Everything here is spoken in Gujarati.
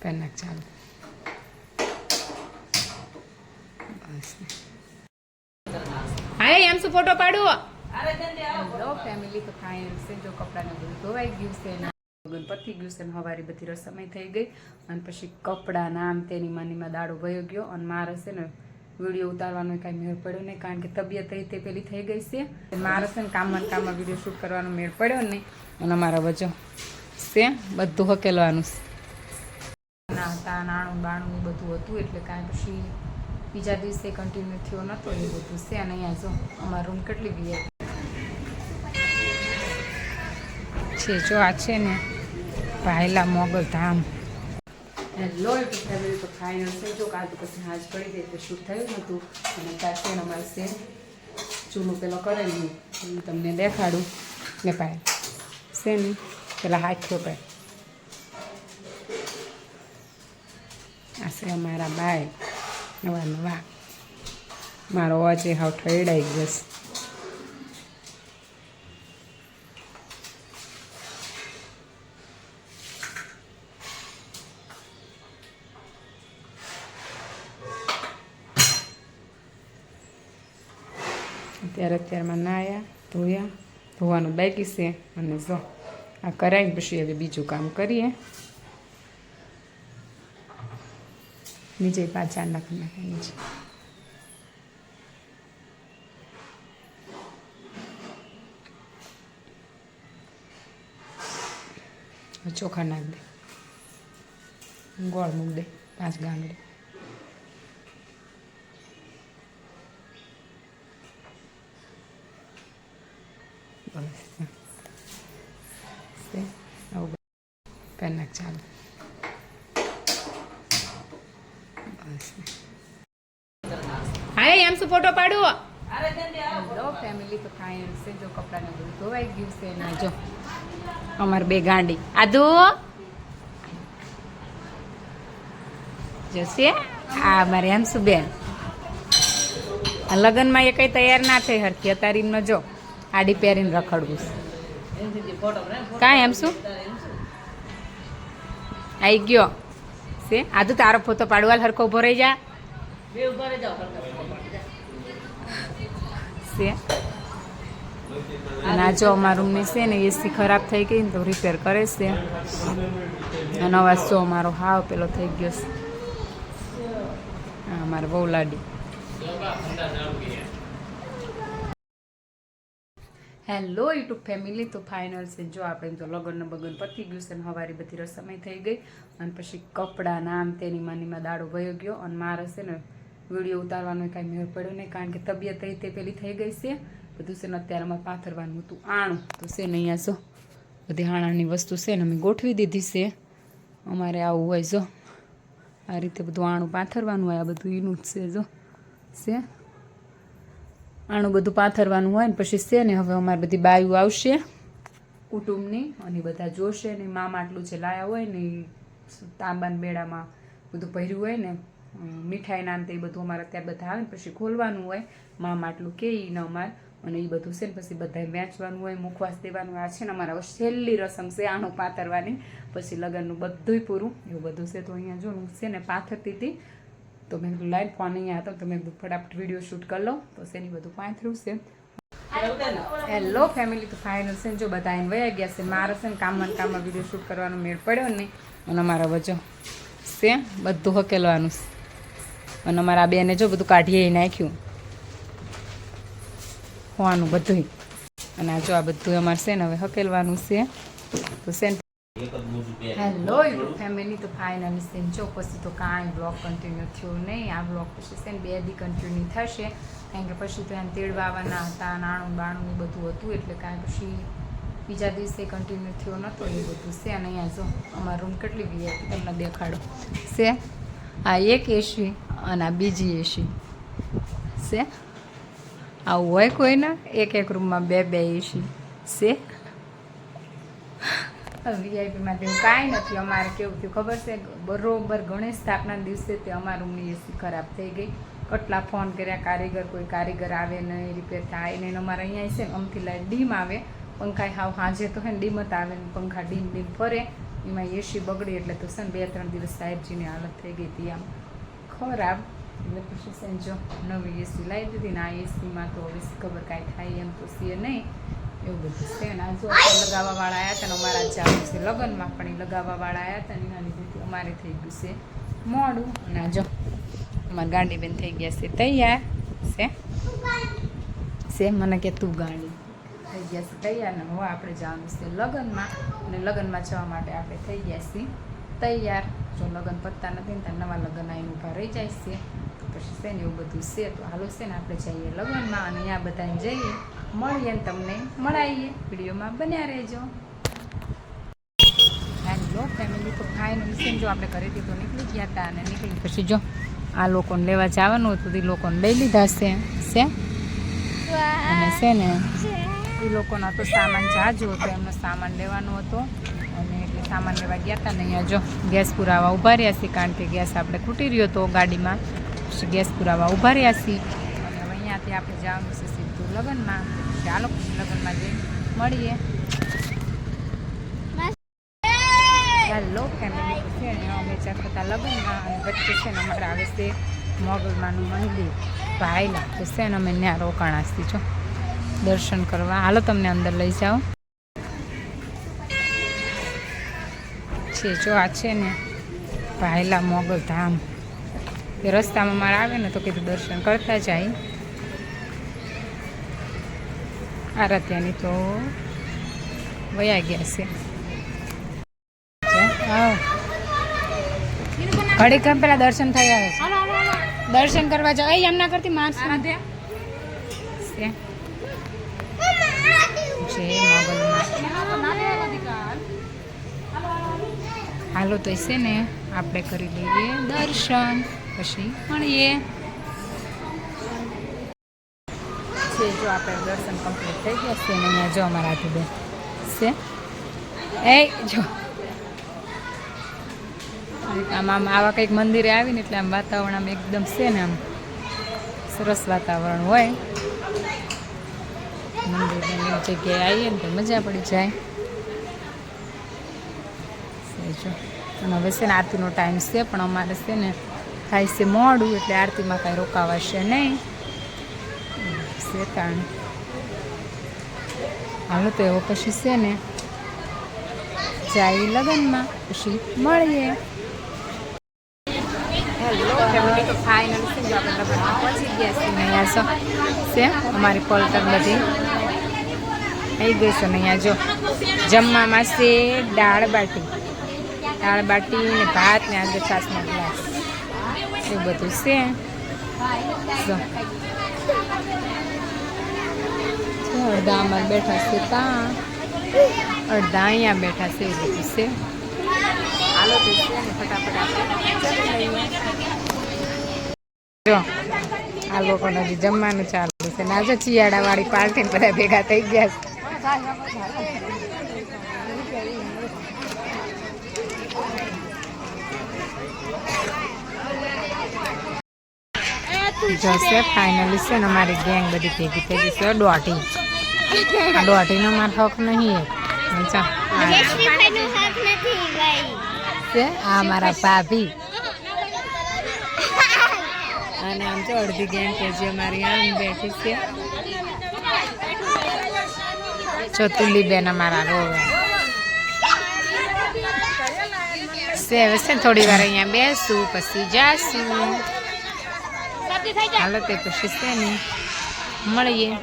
પેનક ચાલુ બસ હા એમ શું ફોટો પાડવો હેલો ફેમિલી તો ફાઇનલ છે જો કપડાને બધું ધોવાઈ ગયું છે ને પતી ગયું છે ને હવારી બધી રસમય થઈ ગઈ અને પછી કપડાં નામ તેની માનીમાં દાડો વયો ગયો અને મારે છે ને વિડીયો ઉતારવાનો કાંઈ મેળ પડ્યો નહીં કારણ કે તબિયત તે પેલી થઈ ગઈ છે મારે છે ને કામમાં વિડીયો શૂટ કરવાનો મેળ પડ્યો નહીં અને અમારા વચ્ચે છે બધું હકેલવાનું છે નાતા નાણું બાણું બધું હતું એટલે કાંઈ પછી બીજા દિવસે કન્ટિન્યુ થયો નહોતો એ બધું છે અને અહીંયા જો અમારા રૂમ કેટલી વીઆઈ છે જો આ છે ને ભાયલા મોગલ ધામ હેલો યુટ્યુબ ફેમિલી તો ફાઇનલ છે જો કાલ તો પછી હાજ પડી ગઈ એટલે શૂટ થયું નહોતું અને ત્યાં છે ને અમારે છે ચૂલો પેલો કરેલું હું તમને દેખાડું ને પાય છે ને પેલા હાથ થયો પાય આ છે અમારા બાય નવા નવા મારો અવાજ હાવ ઠેડાઈ ગયો અત્યારમાં નાયા ધોવાનું બાકી છે અને જો આ કરાવી પછી હવે બીજું કામ કરીએ નીચે પાછા નાખી નાખાય છે ચોખા નાખ દે ગોળ મૂક દે 5 ગાંગડી પેનક ચાલુ હા એમ શું ફોટો પાડવો હેલો ફેમિલી તો ફાઇનલ છે જો કપડાને બધું ધોવાઈ ગયું છે ને જો અમારે 2 ગાંડી આદુ જશે આ મારે એમ શું બેન આ લગ્નમાં એ કઈ તૈયાર ના થઈ હરખી અતારીમાં જો આડી પહેરીને રખડવું છે કાંઈ એમ શું આવી ગયો છે આદુ તારો ફોટો પાડવા હરખો ઉભો રહી જા છે અને આ જો અમારા રૂમની છે ને એસી ખરાબ થઈ ગઈ ને તો રિપેર કરે છે અને અવાજ જો અમારો હાવ પેલો થઈ ગયો છે હા અમારે બહુ લાડી હેલો યુટ્યુબ ફેમિલી તો ફાઇનલ છે જો આપણે તો લગ્ન બગન પતી ગયું છે ને હવારી બધી રસમય થઈ ગઈ અને પછી કપડાં નામ તેની માનીમાં દાડો વયો ગયો અને મારે છે ને વિડીયો ઉતારવાનો કાંઈ મેળ પડ્યો નહીં કારણ કે તબિયત તે પેલી થઈ ગઈ છે બધું છે ને અત્યારે અમારે પાથરવાનું હતું આણું તો છે ને અહીંયા જો બધી હાણાની વસ્તુ છે ને અમે ગોઠવી દીધી છે અમારે આવું હોય જો આ રીતે બધું આણું પાથરવાનું હોય આ બધું એનું જ છે જો છે આણું બધું પાથરવાનું હોય ને પછી છે ને હવે અમારે બધી બાયું આવશે કુટુંબની અને બધા જોશે ને મામા આટલું જે લાયા હોય ને એ તાંબાન બેડામાં બધું ભર્યું હોય ને મીઠાઈ નાન તે બધું અમારે ત્યાં બધા આવે ને પછી ખોલવાનું હોય મામા આટલું કે ન અમારે અને એ બધું છે ને પછી બધા વેચવાનું હોય મુખવાસ દેવાનું આ છે ને અમારા છેલ્લી રસમ છે આણું પાથરવાની પછી લગ્નનું બધુંય પૂરું એવું બધું છે તો અહીંયા જો હું છે ને પાથરતી હતી તો મેં કીધું લાઈન ફોન અહીંયા હતો તો મેં કીધું ફટાફટ વિડીયો શૂટ કરી લઉં તો એની બધું પાથર્યું છે હેલો ફેમિલી તો ફાઇનલ છે જો બધા એને વયા ગયા છે મારે છે ને કામમાં વિડીયો શૂટ કરવાનો મેળ પડ્યો નહીં અને અમારા વચ્ચે છે બધું હકેલવાનું છે અને અમારા બેને જો બધું કાઢીએ નાખ્યું હોવાનું બધું અને આ જો આ બધું અમારે છે ને હવે હકેલવાનું છે તો છે હેલો યુટ્યુબ ફેમિલી તો ફાઇનલ છે જો પછી તો કાંઈ બ્લોગ કન્ટિન્યુ થયો નહીં આ બ્લોગ પછી છે ને 2 દી કન્ટિન્યુ થશે કારણ કે પછી તો એને તેડવા આવવાના હતા નાણું બાણું બધું હતું એટલે કાંઈ પછી બીજા દિવસે કન્ટિન્યુ થયો નહોતો એ બધું છે અને અહીંયા જો અમારા રૂમ કેટલી વીઆઈપી તમને દેખાડો છે આ એક એસી અને આ બીજી એસી છે આવું હોય કોઈને એક રૂમમાં 2 એસી છે વીઆઈપીમાં તેવું કાંઈ નથી અમારે કેવું થયું ખબર છે બરોબર ગણેશ સ્થાપના દિવસે તે અમારા રૂમની એસી ખરાબ થઈ ગઈ કેટલા ફોન કર્યા કોઈ કારીગર આવે નહીં રિપેર થાય નહીં અમારે અહીંયા છે ને અમથી લાઈટ ડીમ આવે પંખા હાવ હાજે તો હે ને ડીમ જ આવે ને પંખા ડીમ ફરે એમાં એસી બગડી એટલે તો છે ને 2-3 દિવસ સાહેબજીની હાલત થઈ ગઈ હતી આમ ખરાબ. એટલે પછી છે ને જો નવી એસી લાવી દીધી ને આ એસીમાં તો હવે ખબર કાંઈ થાય એમ તો છે નહીં, એવું બધું છે ને. આ જો લગાવવાવાળા આવ્યા હતા ને અમારા ચાલુ છે લગ્નમાં, પણ એ લગાવવાવાળા આવ્યા હતા ને એના લીધે અમારે થઈ ગયું છે મોડું. અને આ જો અમારી ગાડી બેન થઈ ગયા છે તૈયાર છે મને કે તું ગાડી થઈ ગયા છે તૈયાર ને હવે આપણે જવાનું છે લગ્નમાં, અને લગ્નમાં જવા માટે આપણે થઈ ગયા છીએ તૈયાર. જો લગ્ન પતતા નથી ને ત્યાં નવા લગ્ન આવીને ઊભા રહી જાય છે, પછી છે ને એવું બધું છે. તો હાલો છે ને આપણે જઈએ લગ્નમાં અને અહીંયા બધાને જઈએ મળીએ ને તમને મળાવીએ. વિડીયોમાં બન્યા રહેજો. હેલો ફેમિલી, તો ફાઇનલી છે ને જો આપણે ઘરેથી તો નીકળી ગયા હતા અને નીકળી પછી જો આ લોકોને લેવા જવાનું હતું એ લોકોને લઈ લીધા છે અને છે ને એ લોકોનો તો સામાન જાજો હતો, એમનો સામાન લેવાનો હતો અને એટલે સામાન લેવા ગયા હતા ને અહીંયા જો ગેસ પુરાવા ઊભા રહ્યા છીએ, કારણ કે ગેસ આપણે ખૂટી રહ્યો હતો ગાડીમાં, પછી ગેસ પુરાવા ઊભા રહ્યા છીએ. અને હવે અહીંયાથી આપણે જવાનું છે સીધું લગ્નમાં. ચાલો લગ્નમાં જઈ મળીએ. હેલો ફેમિલી, છે ને અમે ચાખતા લગ્નમાં અને વચ્ચે છે ને અમારે આવે છે મોગલમાનું મંદિર ભાઈલા, તો છે ને અમે ત્યાં રોકાણાથી છો દર્શન કરવા. હાલો તમને અંદર લઈ જાઓ. છે જો આ છે ને ભાઈલા મોગલ ધામ, એ રસ્તામાં મારે આવે ને તો કીધું દર્શન કરતા જાય. આરાધ્યાની તો વયા ગયા છે. ઘડીક પેલા દર્શન થઈ આવે છે, દર્શન કરવા જાવ. એમ ના કરતી માણસ હાલો તો છે ને આપણે કરી લઈએ દર્શન, પછી મળીએ. છે જો આપણે દર્શન કમ્પ્લીટ થઈ ગયા છે ને અહીંયા જો અમારા આધુબેન છે એ જો આમ આવા કંઈક મંદિરે આવીને એટલે આમ વાતાવરણ આમ એકદમ છે ને આમ સરસ વાતાવરણ હોય. મંદિરની જગ્યાએ આવીએ ને તો મજા પડી જાય. જો અને હવે છે ને આરતીનો ટાઈમ છે, પણ અમારે છે ને થાય છે મોડું, એટલે આરતીમાં કાંઈ રોકાવાશે નહીં છે કારણ. હાલો તો એવો પછી છે ને જાય લગ્નમાં, પછી મળીએ. હેલો ફેમિલી, તો ફાઇનલ છે જો આપણે લગ્નમાં પહોંચી ગયા છીએ ને અહીંયા છે અમારી પલટન બધી આવી ગઈ છે ને અહીંયા જો જમવામાં છે દાળ બાટી ને ભાત ને અંદર છાશનો ગ્લાસ એવું બધું છે. અડધા અમારે બેઠા છે ત્યાં, અડધા અહીંયા બેઠા છે એવું બધું છે. હાલો તો છે ને ફટાફટ જો આ લોકોને હજી જમવાનું ચાલુ છે ને આજે ચિયાડાવાળી પાર્ટીને બધા ભેગા થઈ ગયા છે. જશે ફાઇનલી છે ને અમારી ગેંગ બધી ભેગી થઈ ગઈ છે. દોઢીનો મારો હક નહીં છે. આ મારા ભાભી અને આમ તો અડધી ગેંગ કે જે અમારી આમ બેઠી છે. ચોતુલી બેન અમારા રોવે છે. હવે છે થોડી વાર અહીંયા બેસું પછી જાશું. હાલો તે પછી છે ને મળીએ.